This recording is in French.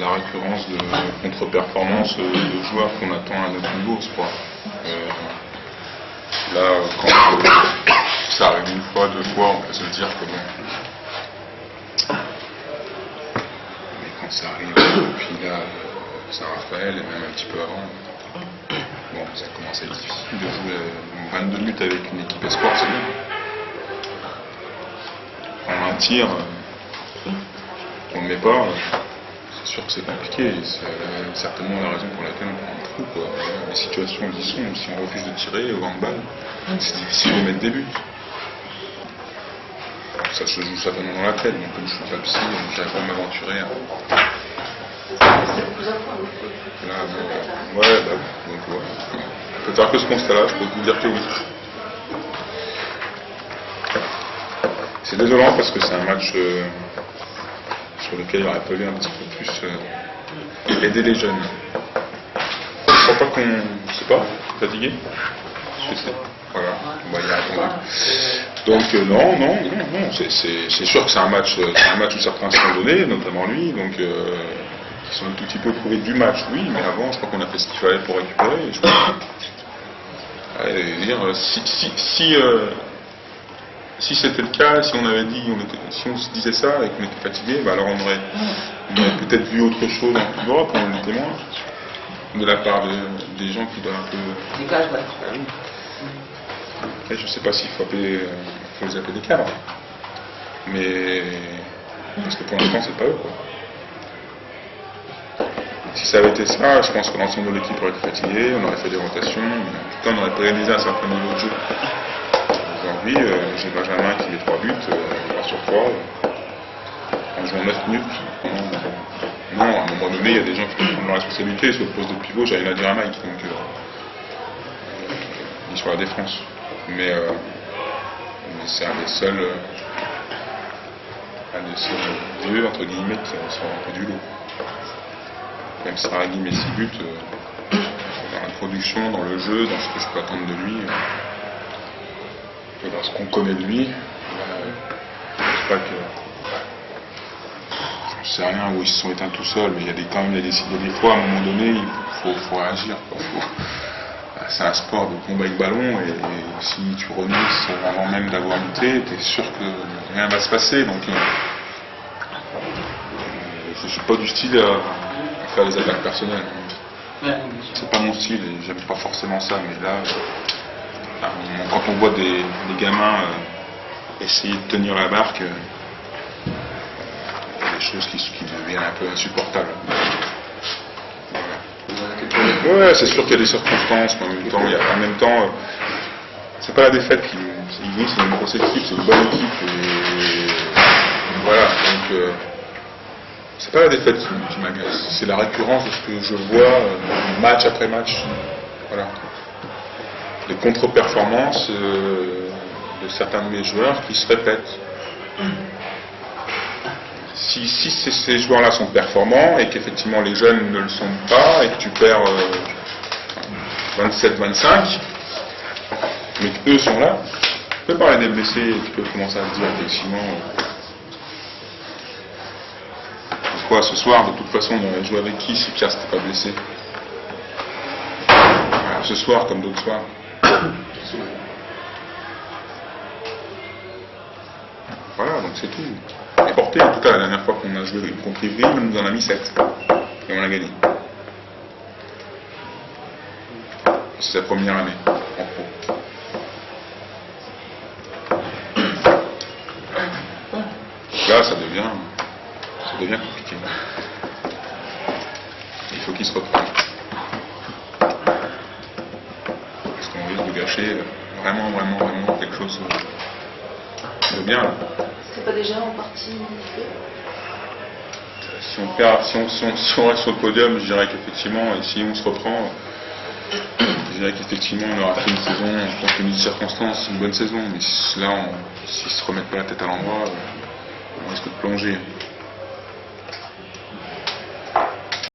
la récurrence de contre-performances de joueurs qu'on attend à notre niveau au sport. Là, quand ça arrive une fois, deux fois, on peut se dire que bon. Mais quand ça arrive, puis là, Saint-Raphaël, et même un petit peu avant, bon, ça commence à être difficile de jouer 22 minutes avec une équipe espoir, c'est bien. En un tir, on ne le met pas, c'est sûr que c'est compliqué. C'est certainement la raison pour laquelle on prend un trou, quoi. Les situations y sont, si on refuse de tirer au handball, c'est difficile de mettre des buts. Ça se joue certainement dans la tête, donc comme je suis pas psy, j'arrive pas à m'aventurer. Là, ouais, donc ouais. Peut-être que ce constat-là, je peux vous dire que oui. C'est désolant parce que c'est un match sur lequel il aurait fallu un petit peu plus aider les jeunes. Je crois pas qu'on... Je sais pas, fatigué? Je sais. Voilà, on va y répondre. Donc non, c'est sûr que c'est un match où certains sont donnés, notamment lui, donc qui sont un tout petit peu privés du match, oui, mais avant je crois qu'on a fait ce qu'il fallait pour récupérer. Et je crois si c'était le cas, si on avait dit, si on se disait ça et qu'on était fatigué, bah alors on aurait peut-être vu autre chose en Coupe d'Europe, on était moins, de la part des gens qui doivent un peu... Après, je ne sais pas s'il faut les appeler des cadres, mais parce que pour l'instant c'est pas eux, quoi. Si ça avait été ça, je pense que l'ensemble de l'équipe aurait été fatigué, on aurait fait des rotations, mais en tout cas on aurait pas réalisé un certain niveau de jeu. Aujourd'hui, j'ai Benjamin qui met 3 buts, 3 sur 3, en jouant 9 minutes. Non, à un moment donné, il y a des gens qui peuvent prendre leur responsabilité. Sur le poste de pivot, j'avais à dire à Mike, donc il est sur la défense. Mais c'est un des seuls vieux, entre guillemets, qui sort un peu du lot. Même Saragui met 6 buts, dans la production, dans le jeu, dans ce que je peux attendre de lui. Et dans ce qu'on connaît de lui, je ne pense pas que... Je sais rien où ils se sont éteints tout seuls, mais il y a quand même des fois, à un moment donné, il faut réagir. C'est un sport de combat avec ballon, et si tu renonces avant même d'avoir lutté, tu es sûr que rien ne va se passer. Donc, je ne suis pas du style à faire des attaques personnelles. C'est pas mon style, et j'aime pas forcément ça, mais là... Quand on voit des gamins essayer de tenir la barque, il y a des choses qui deviennent un peu insupportables. Voilà. Ouais, c'est sûr qu'il y a des circonstances, mais en même temps, c'est pas la défaite qui nous... C'est une grosse équipe, c'est une bonne équipe, et voilà, donc c'est pas la défaite qui m'agace, c'est la récurrence de ce que je vois match après match. Voilà. Les contre-performances de certains de mes joueurs qui se répètent. Si ces joueurs-là sont performants et qu'effectivement les jeunes ne le sont pas et que tu perds 27-25, mais qu'eux sont là, tu peux parler des blessés et tu peux commencer à te dire effectivement pourquoi ce soir de toute façon on aurait joué avec qui si Pierre s'était pas blessé. Alors, ce soir comme d'autres soirs. Voilà, donc c'est tout. Et porté, en tout cas, la dernière fois qu'on a joué contre Ivry, on nous en a mis 7. Et on a gagné. C'est sa première année, en pro. Là, ça devient compliqué. Il faut qu'il se reprenne. De gâcher vraiment quelque chose de bien. Là. C'est pas déjà en partie fait? Si on reste sur le podium, je dirais qu'effectivement, et si on se reprend, je dirais qu'effectivement on aura fait une saison, compte tenu des circonstances, une bonne saison, mais là, s'ils se remettent pas la tête à l'endroit, on risque de plonger.